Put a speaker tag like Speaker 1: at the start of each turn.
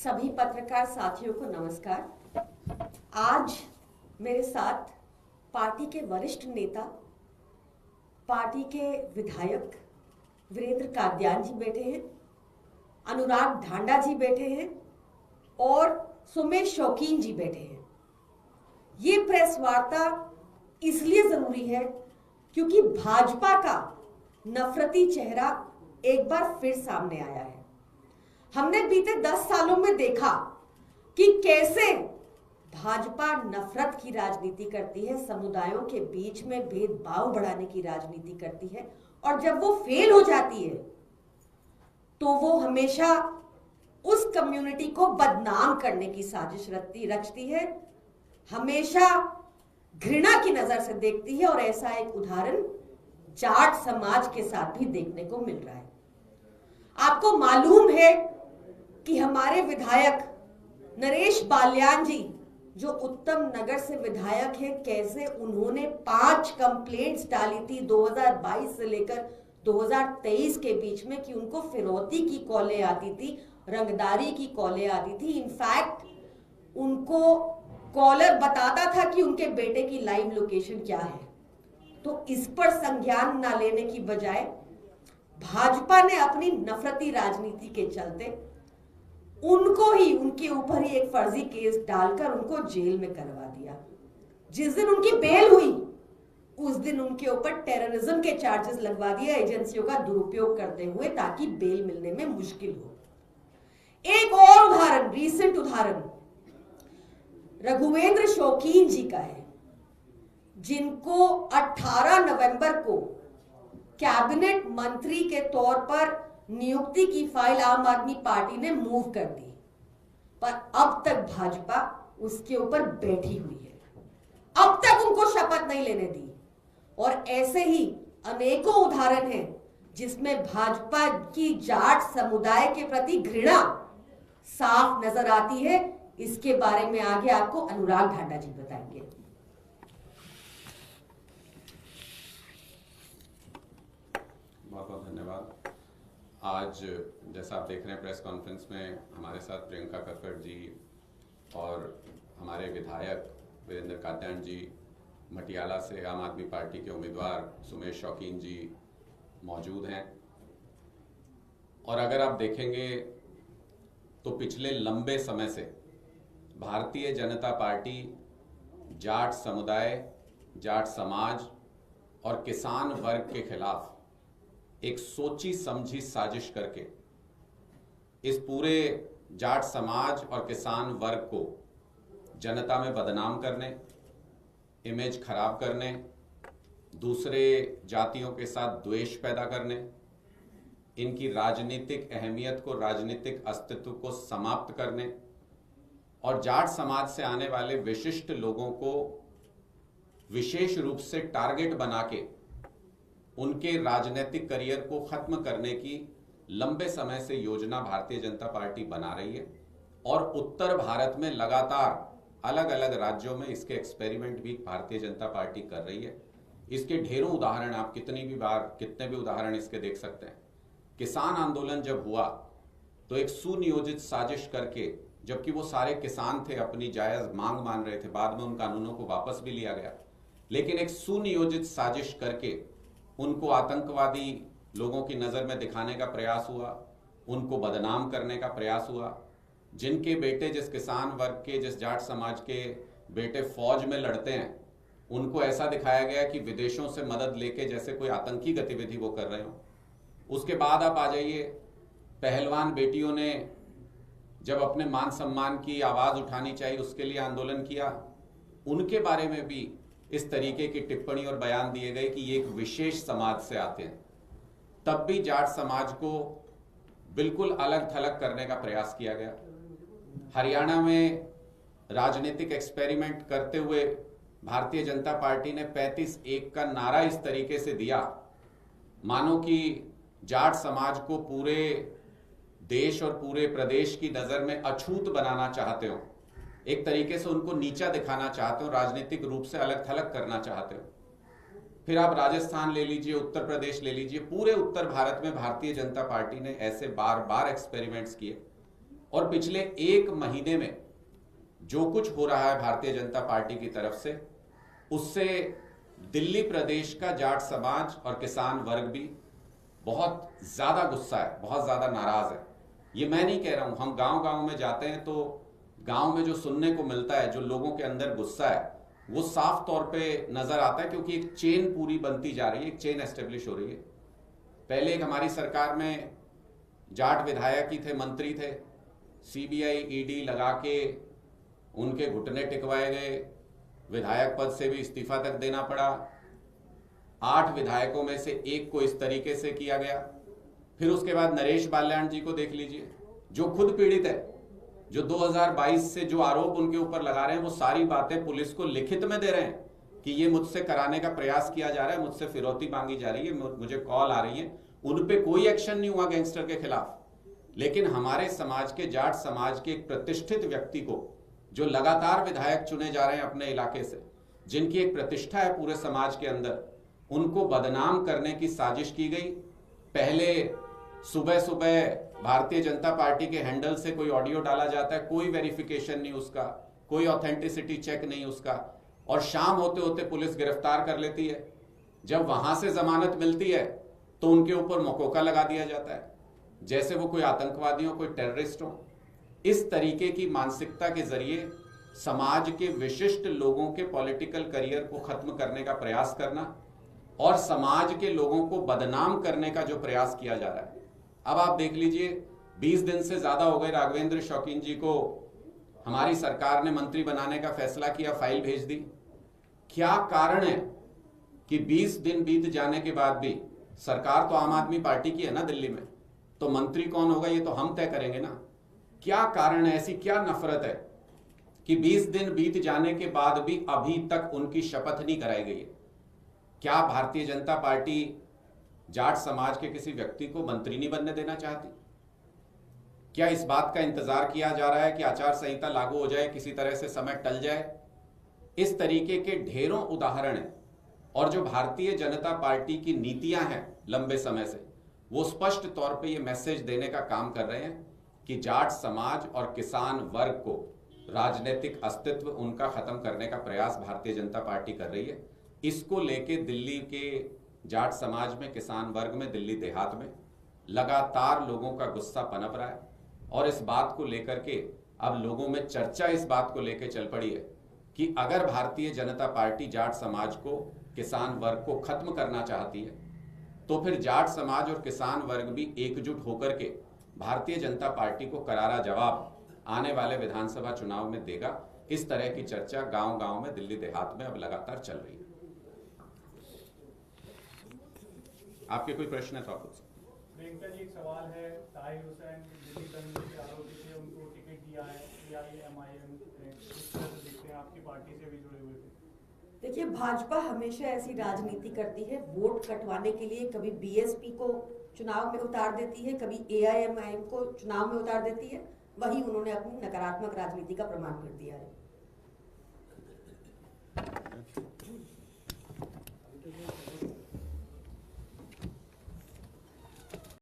Speaker 1: सभी पत्रकार साथियों को नमस्कार। आज मेरे साथ पार्टी के वरिष्ठ नेता, पार्टी के विधायक वीरेंद्र कादियान जी बैठे हैं, अनुराग ढांडा जी बैठे हैं और सुमेश शौकीन जी बैठे हैं। ये प्रेस वार्ता इसलिए जरूरी है क्योंकि भाजपा का नफरती चेहरा एक बार फिर सामने आया है। हमने बीते 10 सालों में देखा कि कैसे भाजपा नफरत की राजनीति करती है, समुदायों के बीच में भेदभाव बढ़ाने की राजनीति करती है, और जब वो फेल हो जाती है तो वो हमेशा उस कम्युनिटी को बदनाम करने की साजिश रचती है, हमेशा घृणा की नजर से देखती है। और ऐसा एक उदाहरण जाट समाज के साथ भी देखने को मिल रहा है। आपको मालूम है कि हमारे विधायक नरेश बाल्यान जी, जो उत्तम नगर से विधायक हैं, कैसे उन्होंने 5 कंप्लेंट्स डाली थी 2022 से लेकर 2023 के बीच में कि उनको फिरौती की कॉलें आती थी, रंगदारी की कॉलें आती थी। इनफैक्ट उनको कॉलर बताता था कि उनके बेटे की लाइव लोकेशन क्या है। तो इस पर संज्ञान ना लेने की बजाय भाजपा ने अपनी नफरती राजनीति के चलते उनको ही, उनके ऊपर ही एक फर्जी केस डालकर उनको जेल में करवा दिया। जिस दिन उनकी बेल हुई उस दिन उनके ऊपर टेररिज्म के चार्जेस लगवा दिए, एजेंसियों का दुरुपयोग करते हुए, ताकि बेल मिलने में मुश्किल हो। एक और उदाहरण, रीसेंट उदाहरण रघुवेंद्र शौकीन जी का है, जिनको 18 नवंबर को कैबिनेट मंत्री के तौर पर नियुक्ति की फाइल आम आदमी पार्टी ने मूव कर दी, पर अब तक भाजपा उसके ऊपर बैठी हुई है, अब तक उनको शपथ नहीं लेने दी। और ऐसे ही अनेकों उदाहरण हैं जिसमें भाजपा की जाट समुदाय के प्रति घृणा साफ नजर आती है। इसके बारे में आगे आपको अनुराग ढांडा जी बताएंगे।
Speaker 2: बहुत बहुत धन्यवाद। आज जैसा आप देख रहे हैं प्रेस कॉन्फ्रेंस में हमारे साथ प्रियंका कक्कड़ जी और हमारे विधायक वीरेंद्र कादियान जी, मटियाला से आम आदमी पार्टी के उम्मीदवार सुमेश शौकीन जी मौजूद हैं। और अगर आप देखेंगे तो पिछले लंबे समय से भारतीय जनता पार्टी जाट समुदाय, जाट समाज और किसान वर्ग के खिलाफ एक सोची समझी साजिश करके इस पूरे जाट समाज और किसान वर्ग को जनता में बदनाम करने, इमेज खराब करने, दूसरे जातियों के साथ द्वेष पैदा करने, इनकी राजनीतिक अहमियत को, राजनीतिक अस्तित्व को समाप्त करने और जाट समाज से आने वाले विशिष्ट लोगों को विशेष रूप से टारगेट बना के उनके राजनीतिक करियर को खत्म करने की लंबे समय से योजना भारतीय जनता पार्टी बना रही है। और उत्तर भारत में लगातार अलग अलग राज्यों में इसके एक्सपेरिमेंट भी भारतीय जनता पार्टी कर रही है। इसके ढेरों उदाहरण आप कितने भी उदाहरण इसके देख सकते हैं। किसान आंदोलन जब हुआ तो एक सुनियोजित साजिश करके, जबकि वो सारे किसान थे, अपनी जायज मांग मान रहे थे, बाद में उन कानूनों को वापस भी लिया गया, लेकिन एक सुनियोजित साजिश करके उनको आतंकवादी लोगों की नज़र में दिखाने का प्रयास हुआ, उनको बदनाम करने का प्रयास हुआ। जिनके बेटे, जिस किसान वर्ग के, जिस जाट समाज के बेटे फौज में लड़ते हैं, उनको ऐसा दिखाया गया कि विदेशों से मदद लेके जैसे कोई आतंकी गतिविधि वो कर रहे हो। उसके बाद आप आ जाइए, पहलवान बेटियों ने जब अपने मान सम्मान की आवाज़ उठानी चाहिए उसके लिए आंदोलन किया, उनके बारे में भी इस तरीके की टिप्पणी और बयान दिए गए कि ये एक विशेष समाज से आते हैं। तब भी जाट समाज को बिल्कुल अलग थलग करने का प्रयास किया गया। हरियाणा में राजनीतिक एक्सपेरिमेंट करते हुए भारतीय जनता पार्टी ने 35-1 का नारा इस तरीके से दिया मानो कि जाट समाज को पूरे देश और पूरे प्रदेश की नज़र में अछूत बनाना चाहते हो, एक तरीके से उनको नीचा दिखाना चाहते हो, राजनीतिक रूप से अलग थलग करना चाहते हो। फिर आप राजस्थान ले लीजिए, उत्तर प्रदेश ले लीजिए, पूरे उत्तर भारत में भारतीय जनता पार्टी ने ऐसे बार बार एक्सपेरिमेंट्स किए और पिछले 1 महीने में जो कुछ हो रहा है भारतीय जनता पार्टी की तरफ से, उससे दिल्ली प्रदेश का जाट समाज और किसान वर्ग भी बहुत ज्यादा गुस्सा है, बहुत ज्यादा नाराज है। ये मैं नहीं कह रहा हूं, हम गांव गांव में जाते हैं तो गांव में जो सुनने को मिलता है, जो लोगों के अंदर गुस्सा है, वो साफ तौर पे नजर आता है, क्योंकि एक चेन पूरी बनती जा रही है, एक चेन एस्टेब्लिश हो रही है। पहले एक हमारी सरकार में जाट विधायक ही थे, मंत्री थे, सीबीआई ईडी लगा के उनके घुटने टिकवाए गए, विधायक पद से भी इस्तीफा तक देना पड़ा। 8 विधायकों में से 1 को इस तरीके से किया गया। फिर उसके बाद नरेश बाल्याण जी को देख लीजिए, जो खुद पीड़ित है, जो 2022 से जो आरोप उनके ऊपर लगा रहे हैं, वो सारी बातें पुलिस को लिखित में दे रहे हैं कि ये मुझसे कराने का प्रयास किया जा रहा है, मुझसे फिरौती मांगी जा रही है, मुझे कॉल आ रही है। उन पे कोई एक्शन नहीं हुआ गैंगस्टर के खिलाफ। लेकिन हमारे समाज के, जाट समाज के एक प्रतिष्ठित व्यक्ति को, जो लगातार विधायक चुने जा रहे हैं अपने इलाके से, जिनकी एक प्रतिष्ठा है पूरे समाज के अंदर, उनको बदनाम करने की साजिश की गई। पहले सुबह सुबह भारतीय जनता पार्टी के हैंडल से कोई ऑडियो डाला जाता है, कोई वेरिफिकेशन नहीं उसका, कोई ऑथेंटिसिटी चेक नहीं उसका, और शाम होते होते पुलिस गिरफ्तार कर लेती है। जब वहां से जमानत मिलती है तो उनके ऊपर मकोका लगा दिया जाता है, जैसे वो कोई आतंकवादी हो, कोई टेररिस्ट हो। इस तरीके की मानसिकता के जरिए समाज के विशिष्ट लोगों के पॉलिटिकल करियर को खत्म करने का प्रयास करना और समाज के लोगों को बदनाम करने का जो प्रयास किया जा रहा है। अब आप देख लीजिए, 20 दिन से ज्यादा हो गए राघवेंद्र शौकीन जी को हमारी सरकार ने मंत्री बनाने का फैसला किया, फाइल भेज दी। क्या कारण है कि 20 दिन बीत जाने के बाद भी, सरकार तो आम आदमी पार्टी की है ना दिल्ली में, तो मंत्री कौन होगा ये तो हम तय करेंगे ना। क्या कारण है, ऐसी क्या नफरत है कि 20 दिन बीत जाने के बाद भी अभी तक उनकी शपथ नहीं कराई गई है? क्या भारतीय जनता पार्टी जाट समाज के किसी व्यक्ति को मंत्री नहीं बनने देना चाहती? क्या इस बात का इंतजार किया जा रहा है कि आचार संहिता लागू हो जाए, किसी तरह से समय टल जाए? इस तरीके के ढेरों उदाहरण हैं। और जो भारतीय जनता पार्टी की नीतियां हैं लंबे समय से, वो स्पष्ट तौर पे ये मैसेज देने का काम कर रहे हैं कि जाट समाज और किसान वर्ग को राजनीतिक अस्तित्व उनका खत्म करने का प्रयास भारतीय जनता पार्टी कर रही है। इसको लेके दिल्ली के जाट समाज में, किसान वर्ग में, दिल्ली देहात में लगातार लोगों का गुस्सा पनप रहा है। और इस बात को लेकर के अब लोगों में चर्चा इस बात को लेकर चल पड़ी है कि अगर भारतीय जनता पार्टी जाट समाज को, किसान वर्ग को खत्म करना चाहती है, तो फिर जाट समाज और किसान वर्ग भी एकजुट होकर के भारतीय जनता पार्टी को करारा जवाब आने वाले विधानसभा चुनाव में देगा। इस तरह की चर्चा गांव-गांव में, दिल्ली देहात में अब लगातार चल रही है। आपके कोई प्रश्न है तो आप पूछ सकते हैं।
Speaker 3: प्रियंका जी, एक सवाल है, ताहिर हुसैन दिल्ली तंजीम के आरोपी थे, उनको टिकट दिया है AIMIM ने, किस तरह से देखते हैं? आपकी पार्टी से भी जुड़े हुए थे।
Speaker 1: देखिए, भाजपा हमेशा ऐसी राजनीति करती है, वोट कटवाने के लिए कभी BSP को चुनाव में उतार देती है, कभी AIMIM को चुनाव में उतार देती है। वही उन्होंने अपनी नकारात्मक राजनीति का प्रमाण कर दिया है।